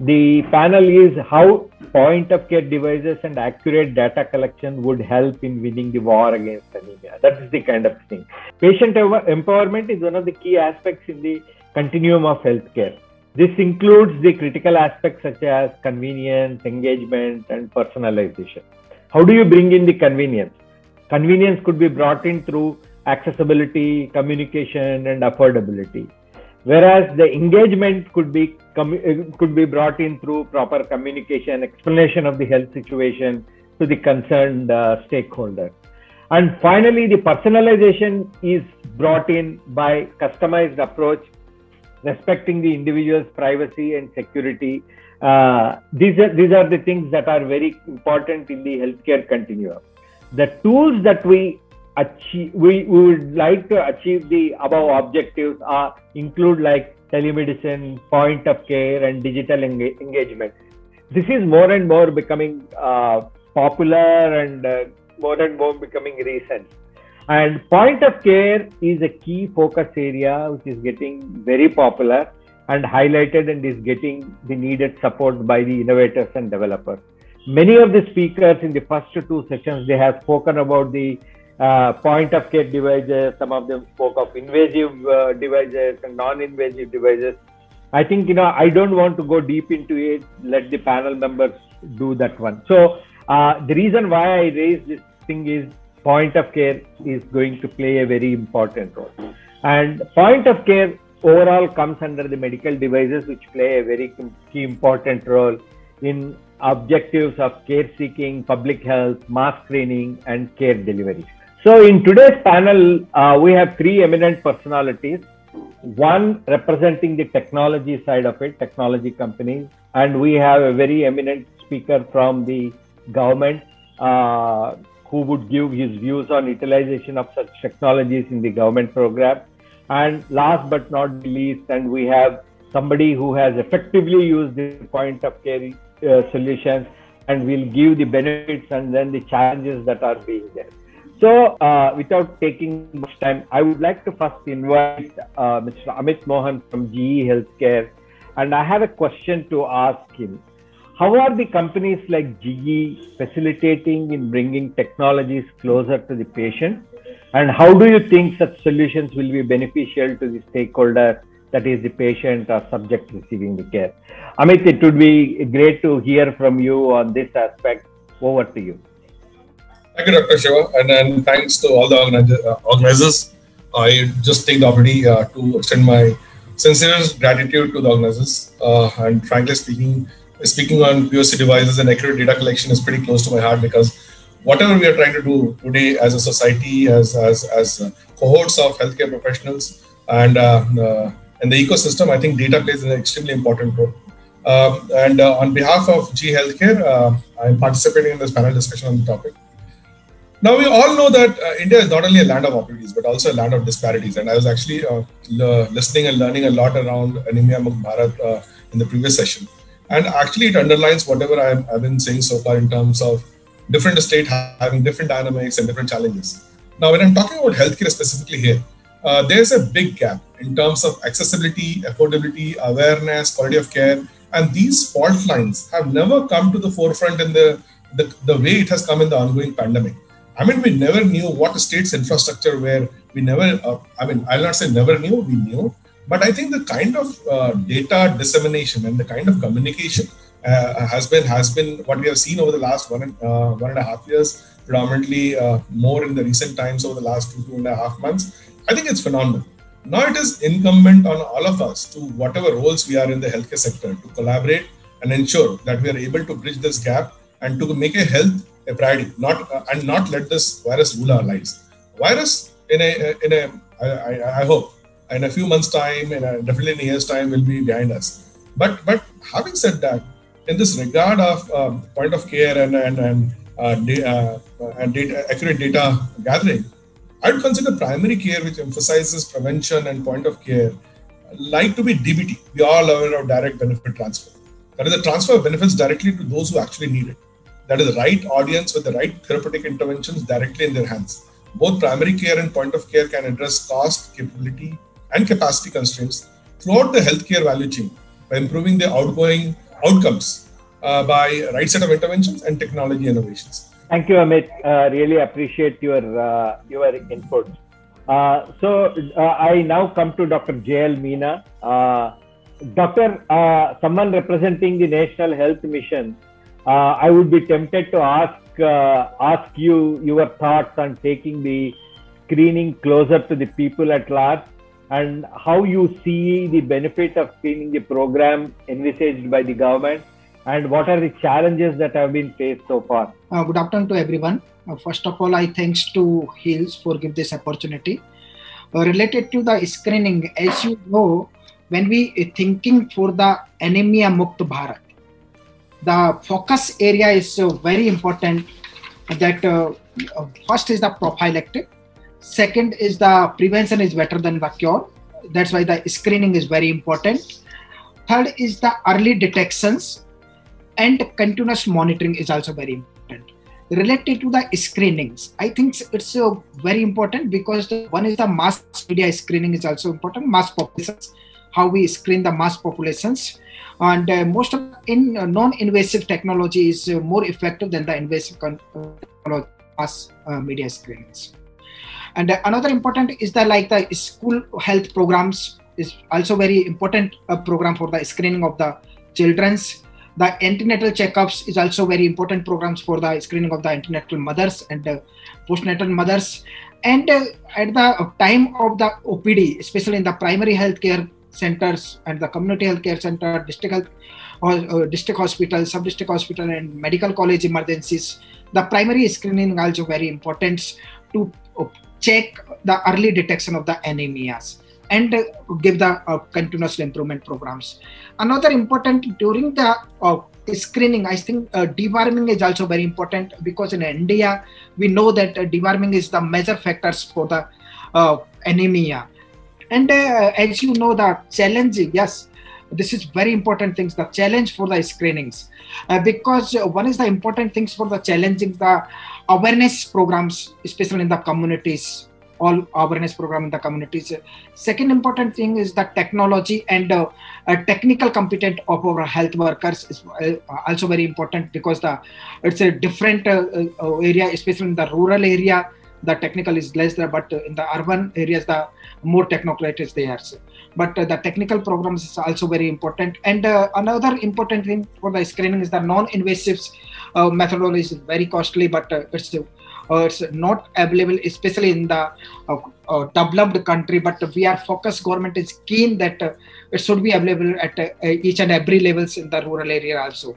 The panel is how point of care devices and accurate data collection would help in winning the war against anemia. That is the kind of thing. Patient empowerment is one of the key aspects in the continuum of healthcare. This includes the critical aspects such as convenience, engagement, and personalization. How do you bring in the convenience? Convenience could be brought in through accessibility, communication, and affordability. Whereas the engagement could be brought in through proper communication, explanation of the health situation to the concerned stakeholder. And finally, the personalization is brought in by customized approach, respecting the individual's privacy and security. These are the things that are very important in the healthcare continuum. The tools that we would like to achieve the above objectives include like telemedicine, point of care, and digital engagement. This is more and more becoming popular and more becoming recent. And point of care is a key focus area which is getting very popular and highlighted and is getting the needed support by the innovators and developers. Many of the speakers in the first two sessions, they have spoken about the point of care devices. Some of them spoke of invasive devices and non-invasive devices. I think, I don't want to go deep into it. Let the panel members do that one. So the reason why I raised this thing is point of care is going to play a very important role. And point of care overall comes under the medical devices, which play a very key important role in objectives of care seeking, public health, mass screening, and care delivery. So in today's panel, we have three eminent personalities. One representing the technology side of it, technology companies, and we have a very eminent speaker from the government who would give his views on utilization of such technologies in the government program. And last but not least, and we have somebody who has effectively used the point of care solutions and will give the benefits and then the challenges that are being there. So without taking much time, I would like to first invite Mr. Amit Mohan from GE Healthcare. And I have a question to ask him. How are the companies like GE facilitating in bringing technologies closer to the patient? And how do you think such solutions will be beneficial to the stakeholder, that is the patient or subject receiving the care? Amit, it would be great to hear from you on this aspect. Over to you. Thank you, Dr. Shiva, and thanks to all the organizers. I just take the opportunity to extend my sincerest gratitude to the organizers. And frankly speaking on POC devices and accurate data collection is pretty close to my heart, because whatever we are trying to do today as a society, as cohorts of healthcare professionals and the ecosystem, I think data plays an extremely important role. On behalf of GE Healthcare, I'm participating in this panel discussion on the topic. Now, we all know that India is not only a land of opportunities, but also a land of disparities. And I was actually listening and learning a lot around Anemia Mukt Bharat in the previous session. And actually, it underlines whatever I've been saying so far in terms of different states having different dynamics and different challenges. Now, when I'm talking about healthcare specifically here, there's a big gap in terms of accessibility, affordability, awareness, quality of care. And these fault lines have never come to the forefront in the way it has come in the ongoing pandemic. I mean, we never knew what the state's infrastructure were. We never, I'll not say never knew, we knew. But I think the kind of data dissemination and the kind of communication has been what we have seen over the last 1.5 years, predominantly more in the recent times over the last 2.5 months. I think it's phenomenal. Now it is incumbent on all of us, to whatever roles we are in the healthcare sector, to collaborate and ensure that we are able to bridge this gap and to make a health a priority, and not let this virus rule our lives. Virus I hope in a few months' time, definitely in a year's time, will be behind us. But having said that, in this regard of point of care and accurate data gathering, I would consider primary care, which emphasizes prevention and point of care, like to be DBT. We all are aware of direct benefit transfer. That is the transfer of benefits directly to those who actually need it. That is the right audience with the right therapeutic interventions directly in their hands. Both primary care and point of care can address cost, capability, and capacity constraints throughout the healthcare value chain by improving the outgoing outcomes by right set of interventions and technology innovations. Thank you, Amit. Really appreciate your input. I now come to Dr. J.L. Meena. Doctor, someone representing the National Health Mission, I would be tempted to ask you your thoughts on taking the screening closer to the people at large, and how you see the benefit of screening the program envisaged by the government, and what are the challenges that have been faced so far? Good afternoon to everyone. First of all, I thanks to Hills for giving this opportunity. Related to the screening, as you know, when we thinking for the Anemia Mukt Bharat, the focus area is very important. That first is the prophylactic, second is the prevention is better than the cure. That's why the screening is very important. Third is the early detections, and continuous monitoring is also very important. Related to the screenings, I think it's very important because one is the mass media screening is also important. Mass populations, how we screen the mass populations, and most of in non-invasive technology is more effective than the invasive technology, mass media screenings. And another important is the school health programs is also very important program for the screening of the children's. The antenatal checkups is also very important programs for the screening of the antenatal mothers and postnatal mothers. And at the time of the OPD, especially in the primary healthcare centers and the community healthcare center, district hospital, sub-district hospital, and medical college emergencies, the primary screening is also very important to check the early detection of the anemias and give the continuous improvement programs. Another important during the screening, I think deworming is also very important, because in India we know that deworming is the major factors for the anemia. And as you know, the challenge, yes, this is very important things, the challenge for the screenings, because one is the important things for the challenging the awareness programs, especially in the communities, all awareness program in the communities. Second important thing is the technology and technical competence of our health workers is also very important, because it's a different area, especially in the rural area, the technical is less there, but in the urban areas, the more technocrat is there. But the technical programs is also very important. And another important thing for the screening is the non-invasive methodology is very costly, but it's not available, especially in the developed country. But we are focused, government is keen that it should be available at each and every levels in the rural area also.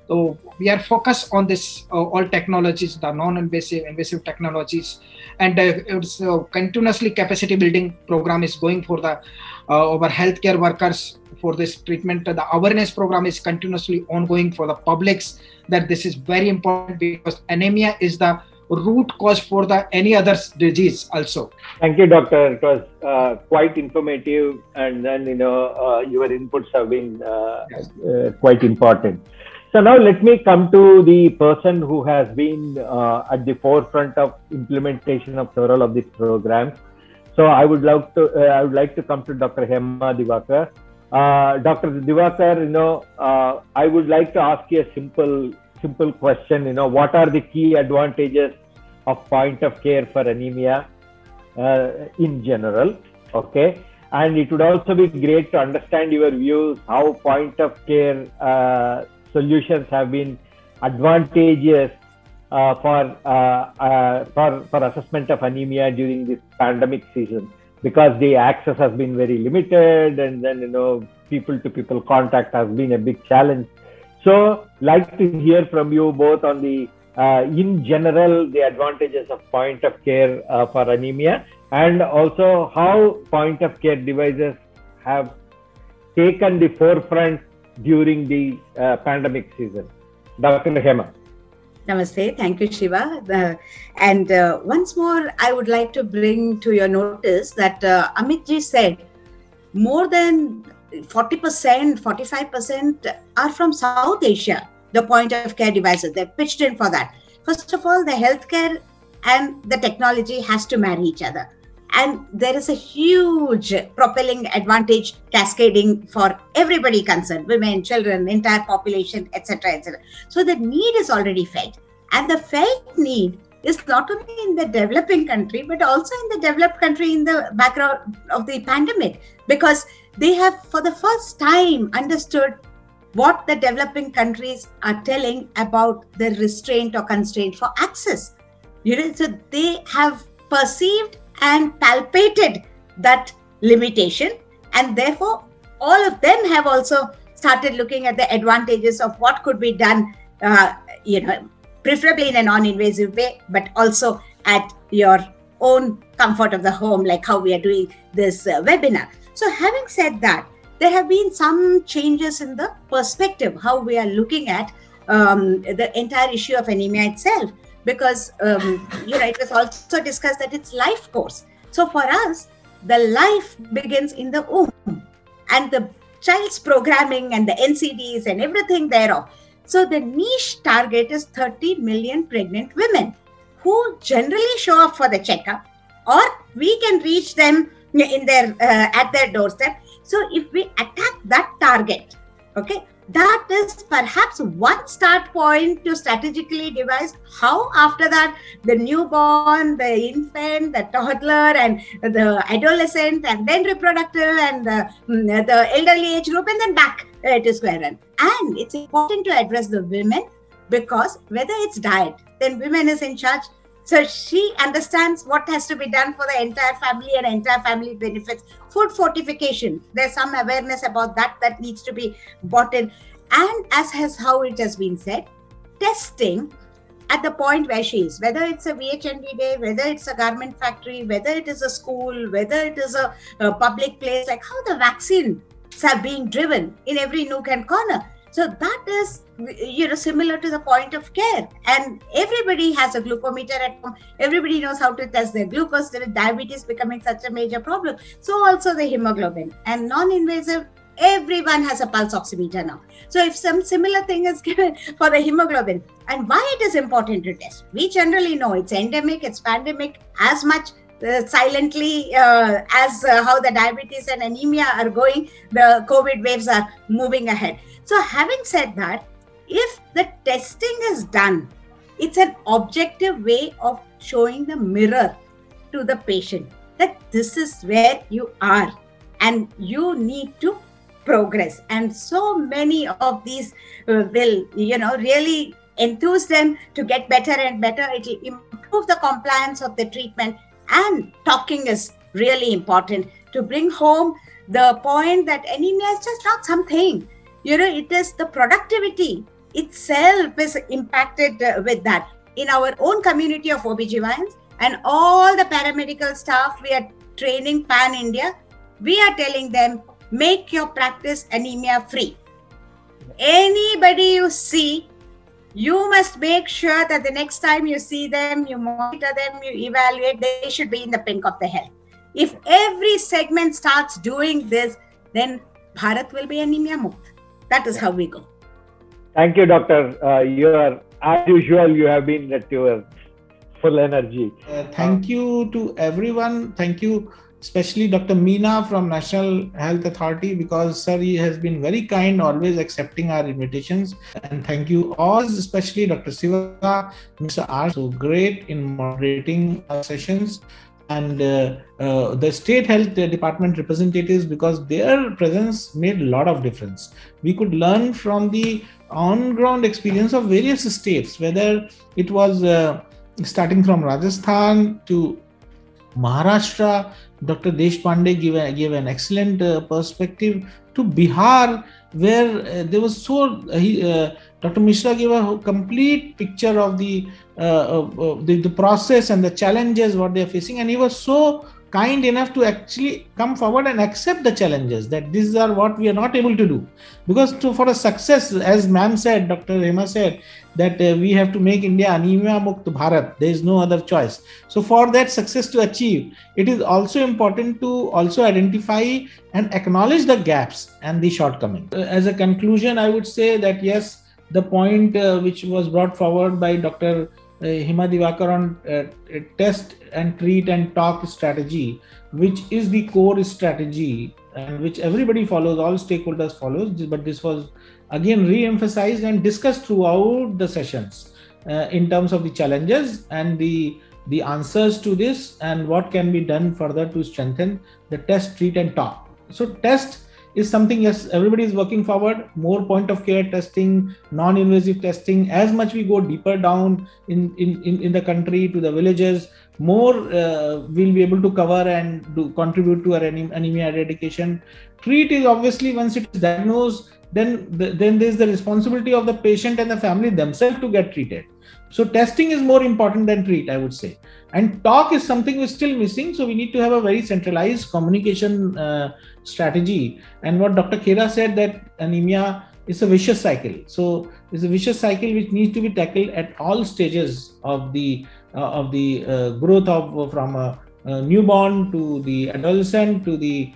So we are focused on this all technologies, the non-invasive, invasive technologies, and it's continuously capacity building program is going for the our healthcare workers for this treatment. The awareness program is continuously ongoing for the publics, that this is very important, because anemia is the root cause for the any other disease also. Thank you, doctor. It was quite informative, and then your inputs have been quite important. So now let me come to the person who has been at the forefront of implementation of several of these programs. So I would like to come to Dr. Hema Divakar. Dr. Divakar, I would like to ask you a simple question. What are the key advantages of point of care for anemia in general? Okay. And it would also be great to understand your views, how point of care solutions have been advantageous for assessment of anemia during this pandemic season, because the access has been very limited, and then people to people contact has been a big challenge. So like to hear from you both on the in general the advantages of point of care for anemia, and also how point of care devices have taken the forefront during the pandemic season. Dr. Hema. Namaste. Thank you, Shiva. And once more, I would like to bring to your notice that Amit ji said more than 40%, 45% are from South Asia, the point of care devices. They're pitched in for that. First of all, the healthcare and the technology has to marry each other. And there is a huge propelling advantage cascading for everybody concerned, women, children, entire population, etc., etc. So the need is already felt. And the felt need is not only in the developing country, but also in the developed country in the background of the pandemic, because they have for the first time understood what the developing countries are telling about the restraint or constraint for access. So they have perceived and palpated that limitation, and therefore all of them have also started looking at the advantages of what could be done, preferably in a non-invasive way, but also at your own comfort of the home, like how we are doing this webinar. So having said that, there have been some changes in the perspective, how we are looking at the entire issue of anemia itself, because it was also discussed that it's life course. So for us, the life begins in the womb, and the child's programming and the NCDs and everything thereof. So the niche target is 30 million pregnant women who generally show up for the checkup, or we can reach them in their at their doorstep. So if we attack that target, okay, that is perhaps one start point to strategically devise how after that the newborn, the infant, the toddler, and the adolescent, and then reproductive, and the elderly age group, and then back to square one. And it's important to address the women, because whether it's diet, then women is in charge. So she understands what has to be done for the entire family and entire family benefits. Food fortification, there's some awareness about that needs to be brought in. And as how it has been said, testing at the point where she is, whether it's a VHND day, whether it's a garment factory, whether it is a school, whether it is a public place, like how the vaccines are being driven in every nook and corner. So that is, similar to the point of care. And everybody has a glucometer at home. Everybody knows how to test their glucose. There is diabetes becoming such a major problem. So also the hemoglobin. And non-invasive, everyone has a pulse oximeter now. So if some similar thing is given for the hemoglobin, and why it is important to test, we generally know it's endemic, it's pandemic, as much silently as how the diabetes and anemia are going, the COVID waves are moving ahead. So having said that, if the testing is done, it's an objective way of showing the mirror to the patient that this is where you are and you need to progress. And so many of these will, really enthuse them to get better and better. It will improve the compliance of the treatment. And talking is really important to bring home the point that anemia is just not something. It is the productivity itself is impacted with that. In our own community of OBGYNs and all the paramedical staff we are training pan-India, we are telling them, make your practice anemia free. Anybody you see, you must make sure that the next time you see them, you monitor them, you evaluate, they should be in the pink of the health. If every segment starts doing this, then Bharat will be anemia mukt. That is how we go. Thank you, Doctor. As usual, you have been at your full energy. Thank you to everyone. Thank you, especially Dr. Meena from National Health Authority, because sir, he has been very kind, always accepting our invitations. And thank you all, especially Dr. Siva, Mr. R, so great in moderating our sessions. And the State Health Department representatives, because their presence made a lot of difference. We could learn from the on-ground experience of various states, whether it was starting from Rajasthan to Maharashtra. Dr. Deshpande gave an excellent perspective, to Bihar, where there was Dr. Mishra gave a complete picture of the process and the challenges what they are facing, and he was so kind enough to actually come forward and accept the challenges, that these are what we are not able to do. Because for a success, as ma'am said, Dr. Hema said, that we have to make India anemia mukt Bharat. There is no other choice. So for that success to achieve, it is also important to also identify and acknowledge the gaps and the shortcomings. As a conclusion, I would say that yes, the point which was brought forward by Dr. Hima Divakaran test and treat and talk strategy, which is the core strategy and which everybody follows, all stakeholders follows. But this was again re-emphasized and discussed throughout the sessions in terms of the challenges and the answers to this and what can be done further to strengthen the test, treat and talk. So test is something, yes, everybody is working forward, more point of care testing, non-invasive testing. As much we go deeper down in the country to the villages, more we'll be able to cover and contribute to our anemia eradication. Treat is obviously, once it is diagnosed, then there's the responsibility of the patient and the family themselves to get treated. So testing is more important than treat, I would say. And talk is something we're still missing. So we need to have a very centralized communication strategy. And what Dr. Khera said, that anemia is a vicious cycle. So it's a vicious cycle which needs to be tackled at all stages of the growth of from a newborn to the adolescent to the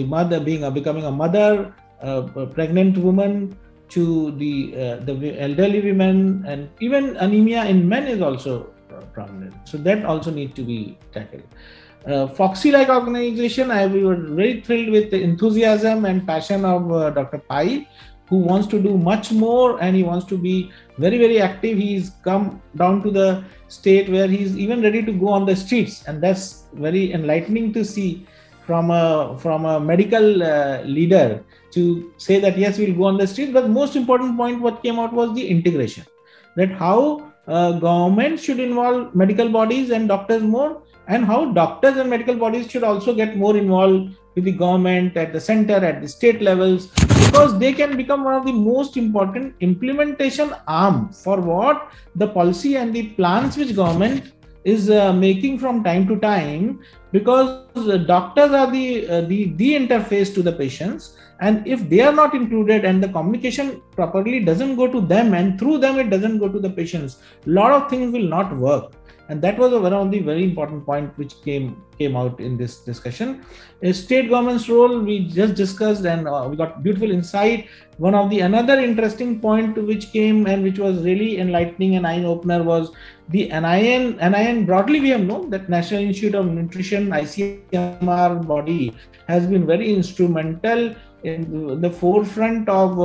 mother becoming a mother, a pregnant woman, to the elderly women, and even anemia in men is also prominent. So that also needs to be tackled. Foxy-like organization, we were very thrilled with the enthusiasm and passion of Dr. Pai, who wants to do much more and he wants to be very, very active. He's come down to the state where he's even ready to go on the streets, and that's very enlightening to see from a medical leader to say that yes, we'll go on the street. But most important point what came out was the integration, that how government should involve medical bodies and doctors more, and how doctors and medical bodies should also get more involved with the government at the center, at the state levels, because they can become one of the most important implementation arm for what the policy and the plans which government is making from time to time, because doctors are the interface to the patients, and if they are not included and the communication properly doesn't go to them and through them it doesn't go to the patients, a lot of things will not work. And that was one of the very important point which came out in this discussion. State government's role we just discussed, and we got beautiful insight. One of the another interesting point which came and which was really enlightening and eye-opener was the NIN. NIN broadly we have known that National Institute of Nutrition, ICMR body, has been very instrumental in the forefront of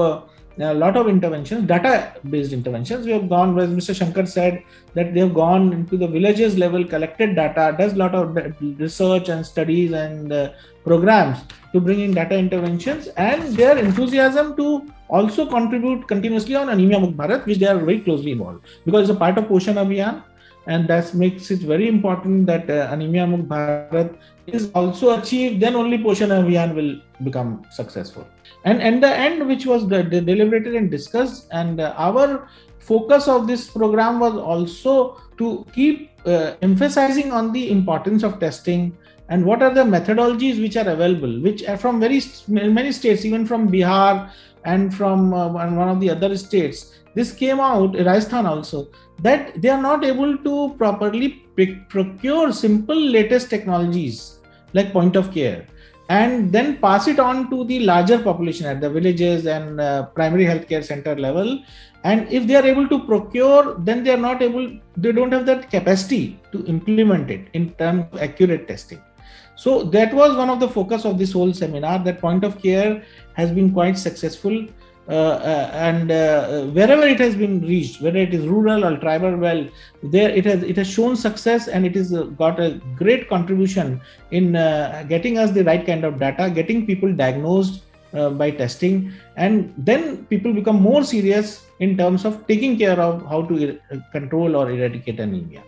a lot of interventions, data-based interventions. We have gone, as Mr. Shankar said, that they have gone into the villages level, collected data, does a lot of research and studies and programs to bring in data interventions, and their enthusiasm to also contribute continuously on Anemia Mukt Bharat, which they are very closely involved, because it's a part of Poshan Abhiyan, and that makes it very important that Anemia Mukt Bharat is also achieved, then only Poshan Abhiyan will become successful. And the end, which was deliberated and discussed, and our focus of this program was also to keep emphasizing on the importance of testing and what are the methodologies which are available, which are from many states, even from Bihar and from one of the other states. This came out, Rajasthan also, that they are not able to properly procure simple latest technologies like point of care, and then pass it on to the larger population at the villages and primary healthcare center level. And if they are able to procure, then they don't have that capacity to implement it in terms of accurate testing. So that was one of the focus of this whole seminar, that point of care has been quite successful. And wherever it has been reached, whether it is rural or tribal, well, there it has shown success, and it has got a great contribution in getting us the right kind of data, getting people diagnosed by testing, and then people become more serious in terms of taking care of how to control or eradicate anemia.